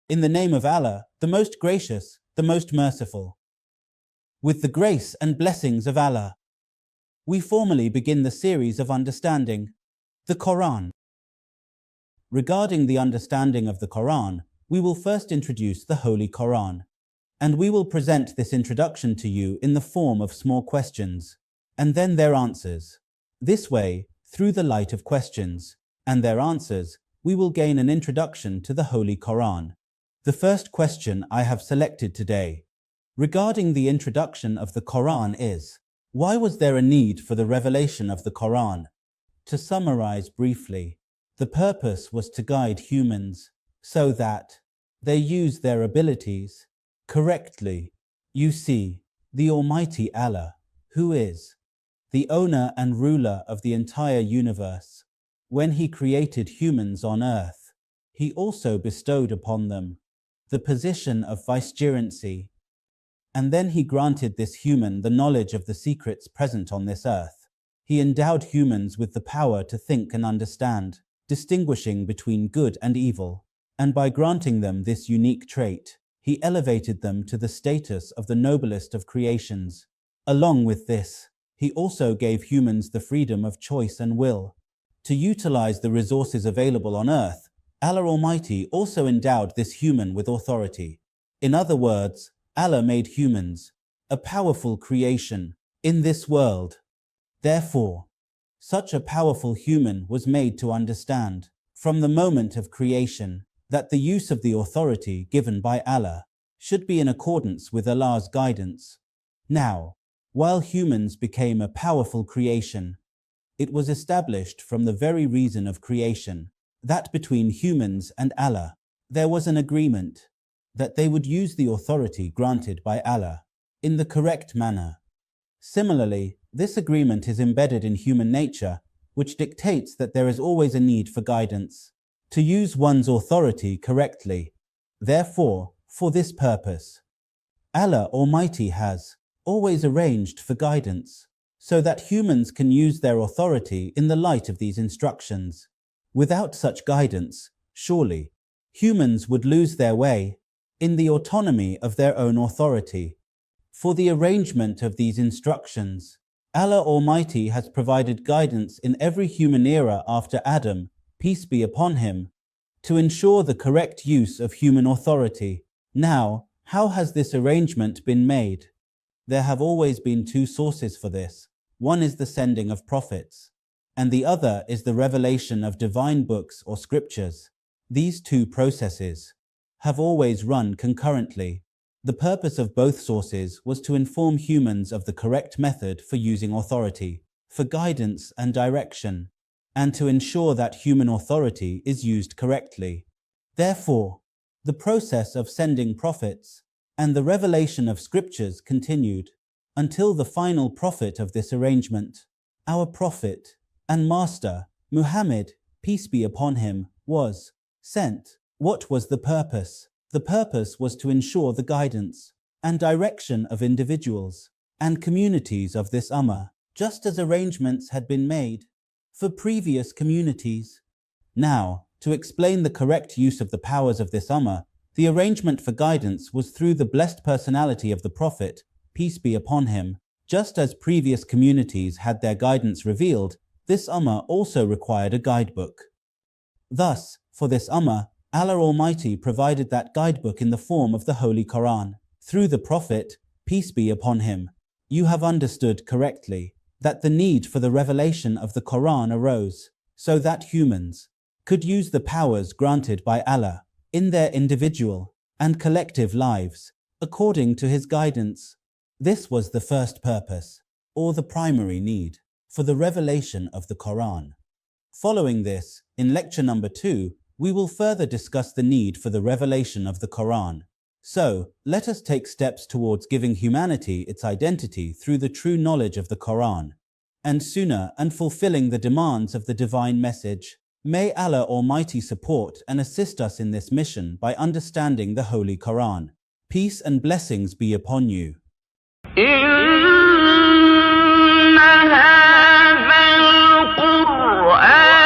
In the name of Allah, the most gracious, the most merciful. With the grace and blessings of Allah, we formally begin the series of understanding the Quran. Regarding the understanding of the Quran, we will first introduce the Holy Quran, and we will present this introduction to you in the form of small questions, and then their answers. This way, through the light of questions and their answers, we will gain an introduction to the Holy Quran. The first question I have selected today, regarding the introduction of the Quran is, why was there a need for the revelation of the Quran? To summarize briefly, the purpose was to guide humans so that they use their abilities correctly. You see, the Almighty Allah, who is the owner and ruler of the entire universe, when He created humans on earth, He also bestowed upon them the position of vicegerency, and then He granted this human the knowledge of the secrets present on this earth. He endowed humans with the power to think and understand, distinguishing between good and evil, and by granting them this unique trait, He elevated them to the status of the noblest of creations. Along with this, He also gave humans the freedom of choice and will to utilize the resources available on earth. Allah Almighty also endowed this human with authority. In other words, Allah made humans a powerful creation in this world. Therefore, such a powerful human was made to understand, from the moment of creation, that the use of the authority given by Allah should be in accordance with Allah's guidance. Now, while humans became a powerful creation, it was established from the very reason of creation that between humans and Allah there was an agreement that they would use the authority granted by Allah in the correct manner. Similarly, this agreement is embedded in human nature, which dictates that there is always a need for guidance, to use one's authority correctly. Therefore, for this purpose, Allah Almighty has always arranged for guidance, so that humans can use their authority in the light of these instructions. Without such guidance, surely, humans would lose their way in the autonomy of their own authority. For the arrangement of these instructions, Allah Almighty has provided guidance in every human era after Adam, peace be upon him, to ensure the correct use of human authority. Now, how has this arrangement been made? There have always been two sources for this. One is the sending of prophets, and the other is the revelation of divine books or scriptures. These two processes have always run concurrently. The purpose of both sources was to inform humans of the correct method for using authority, for guidance and direction, and to ensure that human authority is used correctly. Therefore, the process of sending prophets and the revelation of scriptures continued until the final prophet of this arrangement, our prophet and master, Muhammad, peace be upon him, was sent. What was the purpose? The purpose was to ensure the guidance and direction of individuals and communities of this ummah, just as arrangements had been made for previous communities. Now, to explain the correct use of the powers of this ummah, the arrangement for guidance was through the blessed personality of the Prophet, peace be upon him. Just as previous communities had their guidance revealed, this ummah also required a guidebook. Thus, for this ummah, Allah Almighty provided that guidebook in the form of the Holy Quran. Through the Prophet, peace be upon him, you have understood correctly that the need for the revelation of the Quran arose, so that humans could use the powers granted by Allah in their individual and collective lives, according to His guidance. This was the first purpose, or the primary need, for the revelation of the Quran. Following this, in lecture number 2, we will further discuss the need for the revelation of the Quran. So, let us take steps towards giving humanity its identity through the true knowledge of the Quran and Sunnah and fulfilling the demands of the divine message. May Allah Almighty support and assist us in this mission by understanding the Holy Quran. Peace and blessings be upon you. إن هذا القرآن